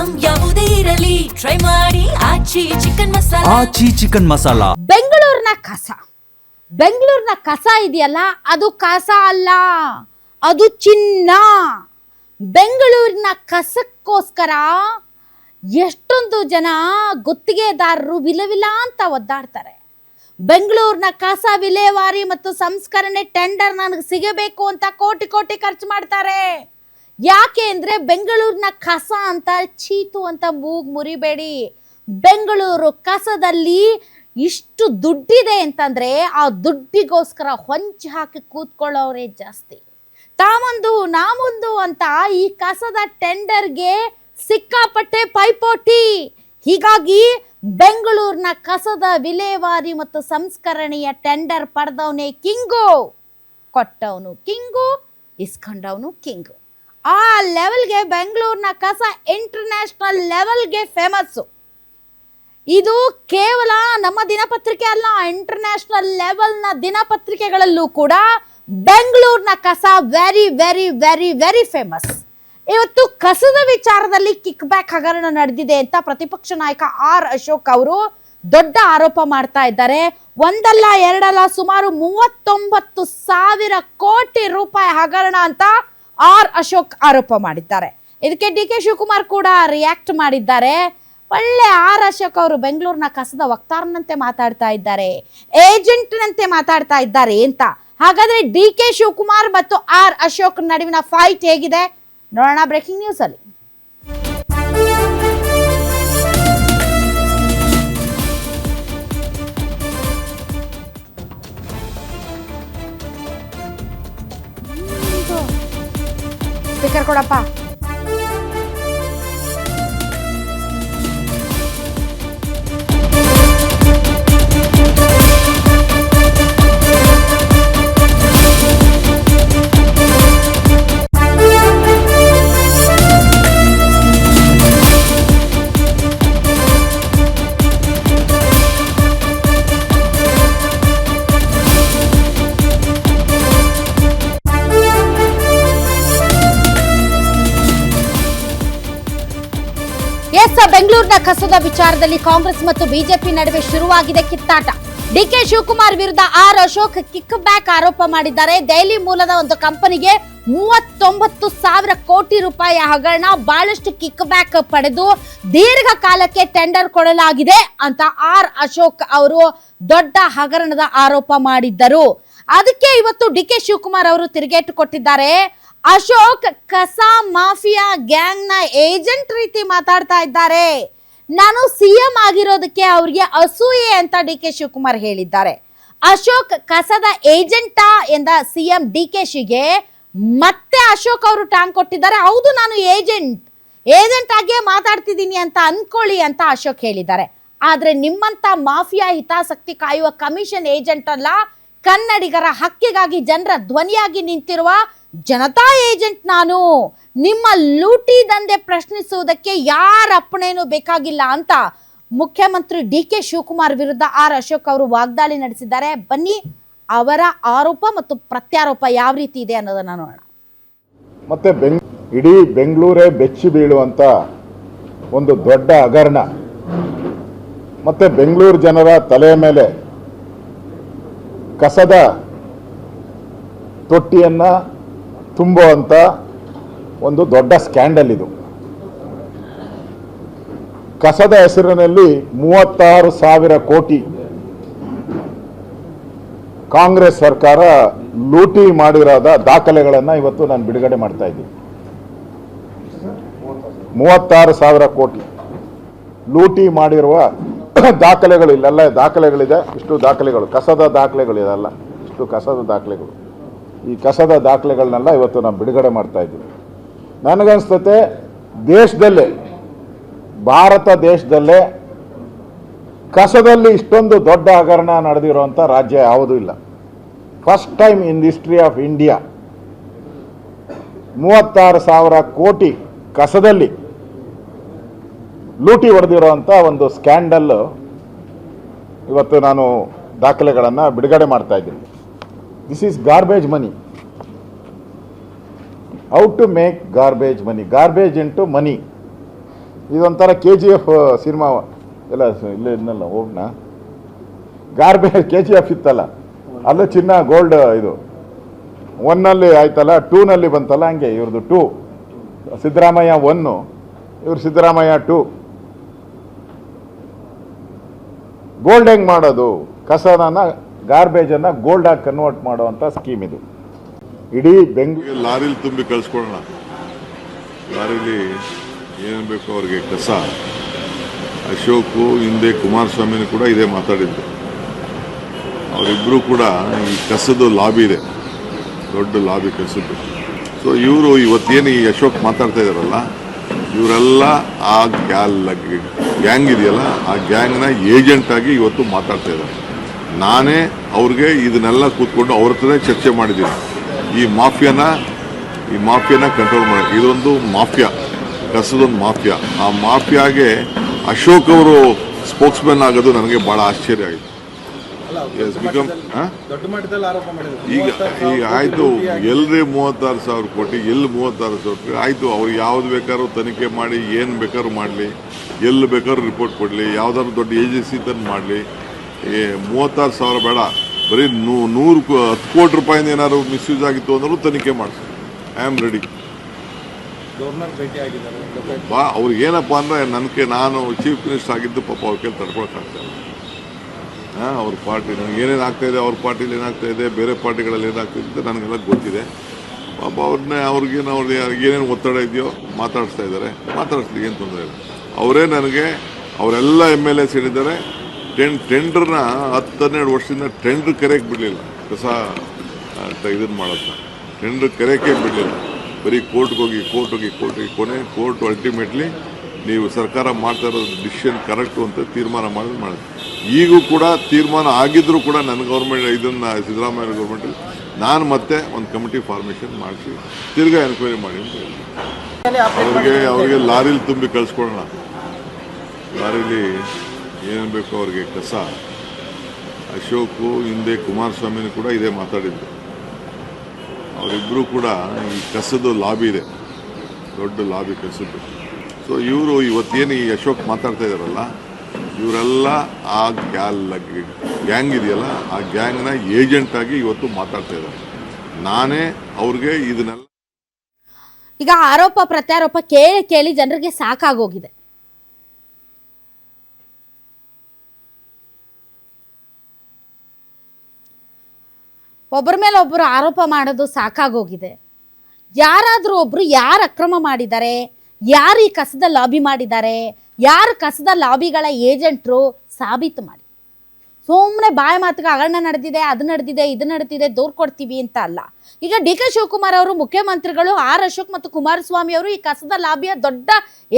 Item ಯಾವುದೇ ಇರಲಿ try ಮಾಡಿ ಆಚಿ ಚಿಕನ್ ಮಸಾಲಾ. ಬೆಂಗಳೂರಿನ ಕಸ ಇದೆಯಲ್ಲ, ಅದು ಕಸ ಅಲ್ಲ, ಅದು ಚಿನ್ನ. ಬೆಂಗಳೂರಿನ ಕಸಕ್ಕೋಸ್ಕರ ಎಷ್ಟೊಂದು ಜನ ಗುತ್ತಿಗೆದಾರರು ವಿಲವಿಲ ಅಂತ ಒದ್ದಾಡ್ತಾರೆ. ಬೆಂಗಳೂರಿನ ಕಸ ವಿಲೇವಾರಿ ಮತ್ತು ಸಂಸ್ಕರಣೆ ಟೆಂಡರ್ ನನಗೆ ಸಿಗಬೇಕು ಅಂತ ಕೋಟಿ ಕೋಟಿ ಖರ್ಚು ಮಾಡ್ತಾರೆ. ಯಾಕೆ ಅಂದರೆ ಬೆಂಗಳೂರಿನ ಕಸ ಅಂತ ಚೀತು ಅಂತ ಮೂಗು ಮುರಿಬೇಡಿ. ಬೆಂಗಳೂರು ಕಸದಲ್ಲಿ ಇಷ್ಟು ದುಡ್ಡಿದೆ ಅಂತಂದರೆ ಆ ದುಡ್ಡಿಗೋಸ್ಕರ ಹೊಂಚು ಹಾಕಿ ಕೂತ್ಕೊಳ್ಳೋರೇ ಜಾಸ್ತಿ. ತಾಮೊಂದು ನಾಮೊಂದು ಅಂತ ಈ ಕಸದ ಟೆಂಡರ್ಗೆ ಸಿಕ್ಕಾಪಟ್ಟೆ ಪೈಪೋಟಿ. ಹೀಗಾಗಿ ಬೆಂಗಳೂರಿನ ಕಸದ ವಿಲೇವಾರಿ ಮತ್ತು ಸಂಸ್ಕರಣೆಯ ಟೆಂಡರ್ ಪಡೆದವನೇ ಕಿಂಗು, ಕೊಟ್ಟವನು ಕಿಂಗು, ಇಸ್ಕೊಂಡವನು ಕಿಂಗು. ಆ ಲೆವೆಲ್ಗೆ ಬೆಂಗಳೂರಿನ ಕಸ ಇಂಟರ್ನ್ಯಾಷನಲ್ ಲೆವೆಲ್ಗೆ ಫೇಮಸ್ಸು. ಇದು ಕೇವಲ ನಮ್ಮ ದಿನಪತ್ರಿಕೆ ಅಲ್ಲ, ಇಂಟರ್ನ್ಯಾಷನಲ್ ಲೆವೆಲ್ನ ದಿನಪತ್ರಿಕೆಗಳಲ್ಲೂ ಕೂಡ ಬೆಂಗಳೂರಿನ ಕಸ very very very very famous. ಇವತ್ತು ಕಸದ ವಿಚಾರದಲ್ಲಿ ಕಿಕ್ ಬ್ಯಾಕ್ ಹಗರಣ ನಡೆದಿದೆ ಅಂತ ಪ್ರತಿಪಕ್ಷ ನಾಯಕ ಆರ್ ಅಶೋಕ್ ಅವರು ದೊಡ್ಡ ಆರೋಪ ಮಾಡ್ತಾ ಇದ್ದಾರೆ. ಒಂದಲ್ಲ ಎರಡಲ್ಲ, ಸುಮಾರು 39,000 ಕೋಟಿ ರೂಪಾಯಿ ಹಗರಣ ಅಂತ ಆರ್ ಅಶೋಕ್ ಆರೋಪ ಮಾಡಿದ್ದಾರೆ. ಇದಕ್ಕೆ ಡಿ ಕೆ ಶಿವಕುಮಾರ್ ಕೂಡ ರಿಯಾಕ್ಟ್ ಮಾಡಿದ್ದಾರೆ. ಒಳ್ಳೆ ಆರ್ ಅಶೋಕ್ ಅವರು ಬೆಂಗಳೂರಿನ ಕಸದ ವಕ್ತಾರನಂತೆ ಮಾತಾಡ್ತಾ ಇದ್ದಾರೆ, ಏಜೆಂಟ್ನಂತೆ ಮಾತಾಡ್ತಾ ಇದ್ದಾರೆ ಅಂತ. ಹಾಗಾದ್ರೆ ಡಿ ಕೆ ಶಿವಕುಮಾರ್ ಮತ್ತು ಆರ್ ಅಶೋಕ್ ನಡುವಿನ ಫೈಟ್ ಹೇಗಿದೆ ನೋಡೋಣ ಬ್ರೇಕಿಂಗ್ ನ್ಯೂಸ್ ಅಲ್ಲಿ. ಸ್ಪೀಕರ್ ಕೊಡಪ್ಪ. ಬೆಂಗಳೂರಿನ ಕಸದ ವಿಚಾರದಲ್ಲಿ ಕಾಂಗ್ರೆಸ್ ಮತ್ತು ಬಿಜೆಪಿ ನಡುವೆ ಶುರುವಾಗಿದೆ ಕಿತ್ತಾಟ. ಡಿ ಕೆ ಶಿವಕುಮಾರ್ ವಿರುದ್ಧ ಆರ್ ಅಶೋಕ್ ಕಿಕ್ ಬ್ಯಾಕ್ ಆರೋಪ ಮಾಡಿದ್ದಾರೆ. ದೆಹಲಿ ಮೂಲದ ಒಂದು ಕಂಪನಿಗೆ 39,000 ಕೋಟಿ ರೂಪಾಯಿ ಹಗರಣ, ಬಹಳಷ್ಟು ಕಿಕ್ ಬ್ಯಾಕ್ ಪಡೆದು ದೀರ್ಘಕಾಲಕ್ಕೆ ಟೆಂಡರ್ ಕೊಡಲಾಗಿದೆ ಅಂತ ಆರ್ ಅಶೋಕ್ ಅವರು ದೊಡ್ಡ ಹಗರಣದ ಆರೋಪ ಮಾಡಿದ್ದರು. ಅದಕ್ಕೆ ಇವತ್ತು ಡಿ ಕೆ ಶಿವಕುಮಾರ್ ಅವರು ತಿರುಗೇಟು ಕೊಟ್ಟಿದ್ದಾರೆ. ಅಶೋಕ್ ಕಸ ಮಾಫಿಯಾ ಗ್ಯಾಂಗ್ ನ ಏಜೆಂಟ್ ರೀತಿ ಮಾತಾಡ್ತಾ ಇದ್ದಾರೆ. ನಾನು ಸಿಎಂ ಆಗಿರೋದಕ್ಕೆ ಅವ್ರಿಗೆ ಅಸೂಯೆ ಅಂತ ಡಿ ಕೆ ಶಿವಕುಮಾರ್ ಹೇಳಿದ್ದಾರೆ. ಅಶೋಕ್ ಕಸದ ಏಜೆಂಟಾ ಎಂದ ಸಿಎಂ ಡಿ ಕೆ ಶಿಗೆ ಮತ್ತೆ ಅಶೋಕ್ ಅವರು ಟಾಂಗ್ ಕೊಟ್ಟಿದ್ದಾರೆ. ಹೌದು, ನಾನು ಏಜೆಂಟ್ ಆಗಿಯೇ ಮಾತಾಡ್ತಿದ್ದೀನಿ ಅಂತ ಅನ್ಕೊಳ್ಳಿ ಅಂತ ಅಶೋಕ್ ಹೇಳಿದ್ದಾರೆ. ಆದ್ರೆ ನಿಮ್ಮಂತ ಮಾಫಿಯಾ ಹಿತಾಸಕ್ತಿ ಕಾಯುವ ಕಮಿಷನ್ ಏಜೆಂಟ್ ಅಲ್ಲ, ಕನ್ನಡಿಗರ ಹಕ್ಕಿಗಾಗಿ ಜನರ ಧ್ವನಿಯಾಗಿ ನಿಂತಿರುವ ಜನತಾ ಏಜೆಂಟ್ ನಾನು. ನಿಮ್ಮ ಲೂಟಿ ದಂಧೆ ಪ್ರಶ್ನಿಸುವುದಕ್ಕೆ ಯಾರ ಅಪ್ಪಣೆನೂ ಬೇಕಾಗಿಲ್ಲ ಅಂತ ಮುಖ್ಯಮಂತ್ರಿ ಡಿ ಕೆ ಶಿವಕುಮಾರ್ ವಿರುದ್ಧ ಆರ್ ಅಶೋಕ್ ಅವರು ವಾಗ್ದಾಳಿ ನಡೆಸಿದ್ದಾರೆ. ಬನ್ನಿ ಅವರ ಆರೋಪ ಮತ್ತು ಪ್ರತ್ಯಾರೋಪ ಯಾವ ರೀತಿ ಇದೆ ಅನ್ನೋದನ್ನ ನೋಡೋಣ. ಮತ್ತೆ ಇಡೀ ಬೆಂಗಳೂರೇ ಬೆಚ್ಚಿ ಬೀಳುವಂತ ಒಂದು ದೊಡ್ಡ ಹಗರಣ, ಮತ್ತೆ ಬೆಂಗಳೂರು ಜನರ ತಲೆಯ ಮೇಲೆ ಕಸದ ತೊಟ್ಟಿಯನ್ನ ತುಂಬುವಂತ ಒಂದು ದೊಡ್ಡ ಸ್ಕ್ಯಾಂಡಲ್ ಇದು. ಕಸದ ಹೆಸರಿನಲ್ಲಿ 36,000 ಕೋಟಿ ಕಾಂಗ್ರೆಸ್ ಸರ್ಕಾರ ಲೂಟಿ ಮಾಡಿರೋದ ದಾಖಲೆಗಳನ್ನು ಇವತ್ತು ನಾನು ಬಿಡುಗಡೆ ಮಾಡ್ತಾ ಇದ್ದೀನಿ. 36,000 ಕೋಟಿ ಲೂಟಿ ಮಾಡಿರುವ ದಾಖಲೆಗಳು ಇಲ್ಲೆಲ್ಲ ದಾಖಲೆಗಳಿದೆ. ಇಷ್ಟು ದಾಖಲೆಗಳು ಕಸದ ದಾಖಲೆಗಳು ಇದಲ್ಲ, ಇಷ್ಟು ಕಸದ ದಾಖಲೆಗಳು. ಈ ಕಸದ ದಾಖಲೆಗಳನ್ನೆಲ್ಲ ಇವತ್ತು ನಾನು ಬಿಡುಗಡೆ ಮಾಡ್ತಾ ಇದ್ದೀನಿ. ನನಗನ್ಸ್ತತೆ ದೇಶದಲ್ಲೇ, ಭಾರತ ದೇಶದಲ್ಲೇ ಕಸದಲ್ಲಿ ಇಷ್ಟೊಂದು ದೊಡ್ಡ ಹಗರಣ ನಡೆದಿರುವಂಥ ರಾಜ್ಯ ಯಾವುದೂ ಇಲ್ಲ. First time in the history of India 36,000 ಕೋಟಿ ಕಸದಲ್ಲಿ ಲೂಟಿ ಹೊಡೆದಿರುವಂಥ ಒಂದು ಸ್ಕ್ಯಾಂಡಲ್ ಇವತ್ತು ನಾನು ದಾಖಲೆಗಳನ್ನು ಬಿಡುಗಡೆ ಮಾಡ್ತಾ ಇದ್ದೀನಿ. This is garbage money. How to make garbage money, garbage into money. ಇದೊಂಥರ KGF ಸಿನಿಮಾ ಎಲ್ಲ ಇಲ್ಲೇ ಇನ್ನಲ್ಲ ಹೋಗ್ನ ಗಾರ್ಬೇಜ್ KGF ಇತ್ತಲ್ಲ, ಅಲ್ಲೇ ಚಿನ್ನ ಗೋಲ್ಡ್ ಇದು 1ನಲ್ಲಿ ಆಯ್ತಲ್ಲ, 2ನಲ್ಲಿ ಬಂತಲ್ಲ, ಹಂಗೆ ಇವ್ರದ್ದು 2 ಸಿದ್ದರಾಮಯ್ಯ 1, ಇವ್ರು ಸಿದ್ದರಾಮಯ್ಯ 2. ಗೋಲ್ಡ್ ಹೆಂಗೆ ಮಾಡೋದು? ಕಸನ ಗಾರ್ಬೇಜನ್ನು ಗೋಲ್ಡ್ ಆಗಿ ಕನ್ವರ್ಟ್ ಮಾಡುವಂಥ ಸ್ಕೀಮ್ ಇದು. ಇಡೀ ಬೆಂಗಳೂರು ಲಾರಿಲಿ ತುಂಬಿ ಕಳಿಸ್ಕೊಳ್ಳೋಣ. ಲಾರಿಲಿ ಏನು ಬೇಕು ಅವ್ರಿಗೆ ಕಸ. ಅಶೋಕು ಹಿಂದೆ ಕುಮಾರಸ್ವಾಮಿನೂ ಕೂಡ ಇದೇ ಮಾತಾಡಿದ್ದು. ಅವರಿಬ್ಬರು ಕೂಡ ಈ ಕಸದ ಲಾಬಿ ಇದೆ, ದೊಡ್ಡ ಲಾಬಿ ಕಸದ್ದು. ಸೊ ಇವರು ಇವತ್ತೇನು ಈ ಅಶೋಕ್ ಮಾತಾಡ್ತಾ ಇದ್ದಾರಲ್ಲ, ಇವರೆಲ್ಲ ಆ ಗ್ಯಾಂಗ್ ಇದೆಯಲ್ಲ, ಆ ಗ್ಯಾಂಗ್ನ ಏಜೆಂಟ್ ಆಗಿ ಇವತ್ತು ಮಾತಾಡ್ತಾ ಇದ್ದಾರೆ. ನಾನೇ ಅವ್ರಿಗೆ ಇದನ್ನೆಲ್ಲ ಕೂತ್ಕೊಂಡು ಅವ್ರ ಹತ್ರನೇ ಚರ್ಚೆ ಮಾಡಿದ್ದೀನಿ. ಈ ಮಾಫಿಯಾನ ಕಂಟ್ರೋಲ್ ಮಾಡೋಕ್ಕೆ, ಇದೊಂದು ಮಾಫಿಯಾ, ಕಸದೊಂದು ಮಾಫಿಯಾ. ಆ ಮಾಫಿಯಾಗೆ ಅಶೋಕ್ ಅವರು ಸ್ಪೋಕ್ಸ್ಮನ್ ಆಗೋದು ನನಗೆ ಭಾಳ ಆಶ್ಚರ್ಯ ಆಯಿತು. ಈಗ ಆಯ್ತು, ಎಲ್ರಿ 36,000 ಕೋಟಿ, ಎಲ್ಲಿ 36,000 ಕೋಟಿ ಆಯ್ತು. ಅವ್ರು ಯಾವ್ದು ಬೇಕಾದ್ರೂ ತನಿಖೆ ಮಾಡಿ, ಏನು ಬೇಕಾದ್ರೂ ಮಾಡಲಿ, ಎಲ್ಲಿ ಬೇಕಾದ್ರೂ ರಿಪೋರ್ಟ್ ಕೊಡಲಿ, ಯಾವ್ದಾದ್ರು ದೊಡ್ಡ ಏಜೆನ್ಸಿ ತಂದು ಮಾಡಲಿ. 36,000 ಬೇಡ, ಬರೀ 10 ಕೋಟಿ ರೂಪಾಯಿಂದ ಏನಾದ್ರು ಮಿಸ್ಯೂಸ್ ಆಗಿತ್ತು ಅಂದ್ರೂ ತನಿಖೆ ಮಾಡಿಸಿ. I am ready. ಅವ್ರಿಗೆ ಏನಪ್ಪ ಅಂದ್ರೆ ನಾನು ಚೀಫ್ ಮಿನಿಸ್ಟರ್ ಆಗಿದ್ದು ಪಾಪ ಅವ್ರ ಕೈಲಿ ತಡ್ಕೊಳಕ್ಕಾಗ್ತದೆ. ಅವ್ರ ಪಾರ್ಟಿ ನನಗೆ ಏನೇನು ಆಗ್ತಾ ಇದೆ, ಅವ್ರ ಪಾರ್ಟಿಲಿ ಏನಾಗ್ತಾ ಇದೆ, ಬೇರೆ ಪಾರ್ಟಿಗಳಲ್ಲಿ ಏನಾಗ್ತಿದೆ ಅಂತ ನನಗೆಲ್ಲ ಗೊತ್ತಿದೆ. ಪಾಪ ಅವ್ರಿಗೇನು ಏನೇನು ಒತ್ತಡ ಇದೆಯೋ ಮಾತಾಡಿಸ್ತಾ ಇದ್ದಾರೆ, ಮಾತಾಡಿಸ್ಲಿ, ಏನು ತೊಂದರೆ ಇಲ್ಲ. ಅವರೇ ನನಗೆ ಅವರೆಲ್ಲ MLAs ಹೇಳಿದ್ದಾರೆ, ಟೆಂಡರ್ನ 10-12 ವರ್ಷದಿಂದ ಟೆಂಡರ್ ಕರೆಯಕ್ಕೆ ಬಿಡಲಿಲ್ಲ, ಕಸ ಇದನ್ನು ಮಾಡೋದನ್ನ ಟೆಂಡರ್ ಕರೆಯೋಕ್ಕೆ ಬಿಡಲಿಲ್ಲ. ಬರೀ ಕೋರ್ಟ್ಗೆ ಹೋಗಿ ಕೊನೆ ಕೋರ್ಟ್ ಅಲ್ಟಿಮೇಟ್ಲಿ ನೀವು ಸರ್ಕಾರ ಮಾಡ್ತಾ ಇರೋದು ಡಿಸಿಷನ್ ಕರೆಕ್ಟು ಅಂತ ತೀರ್ಮಾನ ಮಾಡಿದ್ರು. ಈಗೂ ಕೂಡ ತೀರ್ಮಾನ ಆಗಿದ್ರೂ ಕೂಡ ನನ್ನ ಗೌರ್ಮೆಂಟ್ ಇದನ್ನು ಸಿದ್ದರಾಮಯ್ಯ ಗೌರ್ಮೆಂಟಲ್ಲಿ ನಾನು ಮತ್ತೆ ಒಂದು ಕಮಿಟಿ ಫಾರ್ಮೇಷನ್ ಮಾಡಿಸಿ ತಿರ್ಗಾ ಎನ್ಕ್ವೈರಿ ಮಾಡಿ ಅಂತ ಹೇಳಿ ಅವ್ರಿಗೆ ಲಾರಿಲಿ ತುಂಬಿ ಕಳಿಸ್ಕೊಳ್ಳೋಣ. ಲಾರಿಲಿ ಏನು ಬೇಕು ಅವ್ರಿಗೆ ಕಸ. ಅಶೋಕು ಹಿಂದೆ ಕುಮಾರಸ್ವಾಮಿನೂ ಕೂಡ ಇದೇ ಮಾತಾಡಿದ್ದು. ಅವರಿಬ್ಬರು ಕೂಡ ಈ ಕಸದ ಲಾಬಿ ಇದೆ, ದೊಡ್ಡ ಲಾಬಿ ಕಸದ್ದು. ಸೊ ಇವರು ಇವತ್ತೇನು ಈ ಅಶೋಕ್ ಮಾತಾಡ್ತಾ ಇದ್ದಾರಲ್ಲ, ಇವರೆಲ್ಲ ಆ ಗ್ಯಾಂಗ್ ಇದೆಯಲ್ಲ, ಆ ಗ್ಯಾಂಗ್ನ ಏಜೆಂಟ್ ಆಗಿ ಇವತ್ತು ಮಾತಾಡ್ತಾ ಇದ್ದಾರೆ. ನಾನೇ ಅವ್ರಿಗೆ ಇದನ್ನೆಲ್ಲ ಈಗ ಆರೋಪ ಪ್ರತ್ಯಾರೋಪ ಕೇಳಿ ಜನರಿಗೆ ಸಾಕಾಗೋಗಿದೆ. ಒಬ್ಬರ ಮೇಲೆ ಒಬ್ಬರು ಆರೋಪ ಮಾಡೋದು ಸಾಕಾಗೋಗಿದೆ. ಯಾರಾದರೂ ಒಬ್ರು ಯಾರು ಅಕ್ರಮ ಮಾಡಿದ್ದಾರೆ, ಯಾರು ಈ ಕಸದ ಲಾಬಿ ಮಾಡಿದ್ದಾರೆ, ಯಾರು ಕಸದ ಲಾಬಿಗಳ ಏಜೆಂಟ್ರು ಸಾಬೀತು ಮಾಡಿ. ಸುಮ್ಮನೆ ಬಾಯಿ ಮಾತಿಗೆ ಹಗರಣ ನಡೆದಿದೆ, ಅದು ನಡೆದಿದೆ, ಇದು ನಡೆದಿದೆ, ದೂರು ಕೊಡ್ತೀವಿ ಅಂತ ಅಲ್ಲ. ಈಗ DK ಶಿವಕುಮಾರ್ ಅವರು, ಮುಖ್ಯಮಂತ್ರಿಗಳು ಅಶೋಕ್ ಮತ್ತು ಕುಮಾರಸ್ವಾಮಿ ಅವರು ಈ ಕಸದ ಲಾಬಿಯ ದೊಡ್ಡ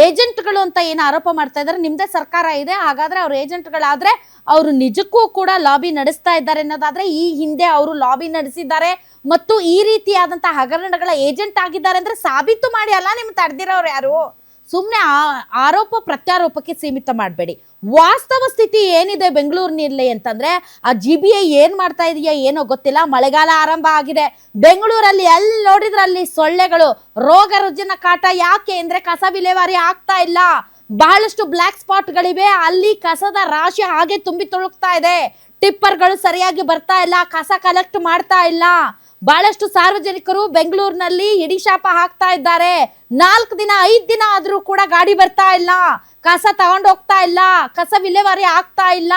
ಏಜೆಂಟ್ಗಳು ಅಂತ ಏನು ಆರೋಪ ಮಾಡ್ತಾ ಇದ್ದಾರೆ. ನಿಮ್ಮದೇ ಸರ್ಕಾರ ಇದೆ, ಹಾಗಾದ್ರೆ ಅವ್ರ ಏಜೆಂಟ್ಗಳಾದ್ರೆ ಅವರು ನಿಜಕ್ಕೂ ಕೂಡ ಲಾಬಿ ನಡೆಸ್ತಾ ಇದ್ದಾರೆ ಅನ್ನೋದಾದ್ರೆ, ಈ ಹಿಂದೆ ಅವರು ಲಾಬಿ ನಡೆಸಿದ್ದಾರೆ ಮತ್ತು ಈ ರೀತಿಯಾದಂತಹ ಹಗರಣಗಳ ಏಜೆಂಟ್ ಆಗಿದ್ದಾರೆ ಅಂದ್ರೆ ಸಾಬೀತು ಮಾಡಿ ಅಲ್ಲ ನಿಮ್ಗೆ ತಡೆದಿರೋರು ಯಾರು. ಸುಮ್ಮನೆ ಆರೋಪ ಪ್ರತ್ಯಾರೋಪಕ್ಕೆ ಸೀಮಿತ ಮಾಡಬೇಡಿ. ವಾಸ್ತವ ಸ್ಥಿತಿ ಏನಿದೆ ಬೆಂಗಳೂರಿನಲ್ಲಿ ಅಂತಂದ್ರೆ, ಆ GBI ಏನ್ ಮಾಡ್ತಾ ಇದೆಯಾ ಏನೋ ಗೊತ್ತಿಲ್ಲ. ಮಳೆಗಾಲ ಆರಂಭ ಆಗಿದೆ. ಬೆಂಗಳೂರಲ್ಲಿ ಎಲ್ಲಿ ನೋಡಿದ್ರೆ ಅಲ್ಲಿ ಸೊಳ್ಳೆಗಳು, ರೋಗ ರುಜಿನ ಕಾಟ. ಯಾಕೆ ಅಂದ್ರೆ ಕಸ ವಿಲೇವಾರಿ ಆಗ್ತಾ ಇಲ್ಲ. ಬಹಳಷ್ಟು ಬ್ಲ್ಯಾಕ್ ಸ್ಪಾಟ್ಗಳಿವೆ, ಅಲ್ಲಿ ಕಸದ ರಾಶಿ ಹಾಗೆ ತುಂಬಿ ತುಳುಕ್ತಾ ಇದೆ. ಟಿಪ್ಪರ್ಗಳು ಸರಿಯಾಗಿ ಬರ್ತಾ ಇಲ್ಲ, ಕಸ ಕಲೆಕ್ಟ್ ಮಾಡ್ತಾ ಇಲ್ಲ. ಬಹಳಷ್ಟು ಸಾರ್ವಜನಿಕರು ಬೆಂಗಳೂರಿನಲ್ಲಿ ಹಿಡಿಶಾಪ ಹಾಕ್ತಾ ಇದ್ದಾರೆ. 4 ದಿನ 5 ದಿನ ಆದ್ರೂ ಕೂಡ ಗಾಡಿ ಬರ್ತಾ ಇಲ್ಲ, ಕಸ ತಗೊಂಡು ಹೋಗ್ತಾ ಇಲ್ಲ, ಕಸ ವಿಲೇವಾರಿ ಆಗ್ತಾ ಇಲ್ಲ.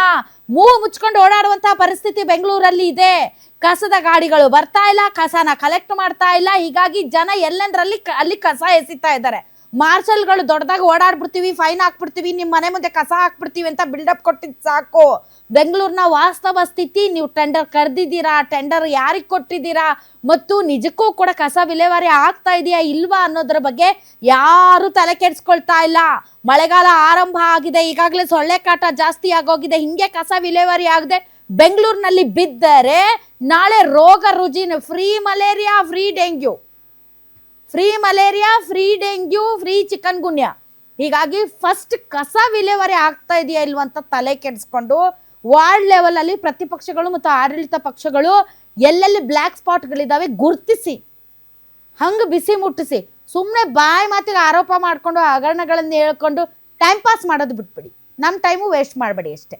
ಮೂಗು ಮುಚ್ಕೊಂಡು ಓಡಾಡುವಂತಹ ಪರಿಸ್ಥಿತಿ ಬೆಂಗಳೂರಲ್ಲಿ ಇದೆ. ಕಸದ ಗಾಡಿಗಳು ಬರ್ತಾ ಇಲ್ಲ, ಕಸನ ಕಲೆಕ್ಟ್ ಮಾಡ್ತಾ ಇಲ್ಲ. ಹೀಗಾಗಿ ಜನ ಎಲ್ಲೆಂದ್ರಲ್ಲಿ ಅಲ್ಲಿ ಕಸ ಎಸಿತಾ ಇದ್ದಾರೆ. ಮಾರ್ಷಲ್ಗಳು ದೊಡ್ಡದಾಗಿ ಓಡಾಡ್ಬಿಡ್ತೀವಿ, ಫೈನ್ ಹಾಕ್ಬಿಡ್ತೀವಿ, ನಿಮ್ಮ ಮನೆ ಮುಂದೆ ಕಸ ಹಾಕ್ಬಿಡ್ತೀವಿ ಅಂತ ಬಿಲ್ಡಪ್ ಕೊಟ್ಟಿದ್ದು ಸಾಕು. ಬೆಂಗಳೂರಿನ ವಾಸ್ತವ ಸ್ಥಿತಿ, ನೀವು ಟೆಂಡರ್ ಕರೆದಿದ್ದೀರಾ, ಟೆಂಡರ್ ಯಾರಿಗೆ ಕೊಟ್ಟಿದ್ದೀರಾ ಮತ್ತು ನಿಜಕ್ಕೂ ಕೂಡ ಕಸ ವಿಲೇವಾರಿ ಆಗ್ತಾ ಇದೆಯಾ ಇಲ್ವಾ ಅನ್ನೋದ್ರ ಬಗ್ಗೆ ಯಾರು ತಲೆ ಕೆಡಿಸ್ಕೊಳ್ತಾ ಇಲ್ಲ. ಮಳೆಗಾಲ ಆರಂಭ ಆಗಿದೆ, ಈಗಾಗಲೇ ಸೊಳ್ಳೆ ಕಾಟ ಜಾಸ್ತಿ ಆಗೋಗಿದೆ. ಹಿಂಗೆ ಕಸ ವಿಲೇವಾರಿ ಆಗದೆ ಬೆಂಗಳೂರಿನಲ್ಲಿ ಬಿದ್ದರೆ ನಾಳೆ ರೋಗ ರುಜಿನ, free malaria, free dengue, free chikungunya. ಹೀಗಾಗಿ ಫಸ್ಟ್ ಕಸ ವಿಲೇವಾರಿ ಆಗ್ತಾ ಇದೆಯಾ ಇಲ್ವಾ ಅಂತ ತಲೆ ಕೆಡಿಸ್ಕೊಂಡು ವಾರ್ಡ್ ಲೆವೆಲ್ ಅಲ್ಲಿ ಪ್ರತಿಪಕ್ಷಗಳು ಮತ್ತು ಆಡಳಿತ ಪಕ್ಷಗಳು ಎಲ್ಲೆಲ್ಲಿ ಬ್ಲ್ಯಾಕ್ ಸ್ಪಾಟ್ಗಳಿದ್ದಾವೆ ಗುರ್ತಿಸಿ, ಹಂಗೆ ಬಿಸಿ ಮುಟ್ಟಿಸಿ ಸುಮ್ಮನೆ ಬಾಯಿ ಮಾತಿಗೆ ಆರೋಪ ಮಾಡಿಕೊಂಡು ಹಗರಣಗಳನ್ನು ಹೇಳ್ಕೊಂಡು ಟೈಮ್ ಪಾಸ್ ಮಾಡೋದು ಬಿಟ್ಬಿಡಿ. ನಮ್ಮ ಟೈಮು ವೇಸ್ಟ್ ಮಾಡಬೇಡಿ ಅಷ್ಟೇ.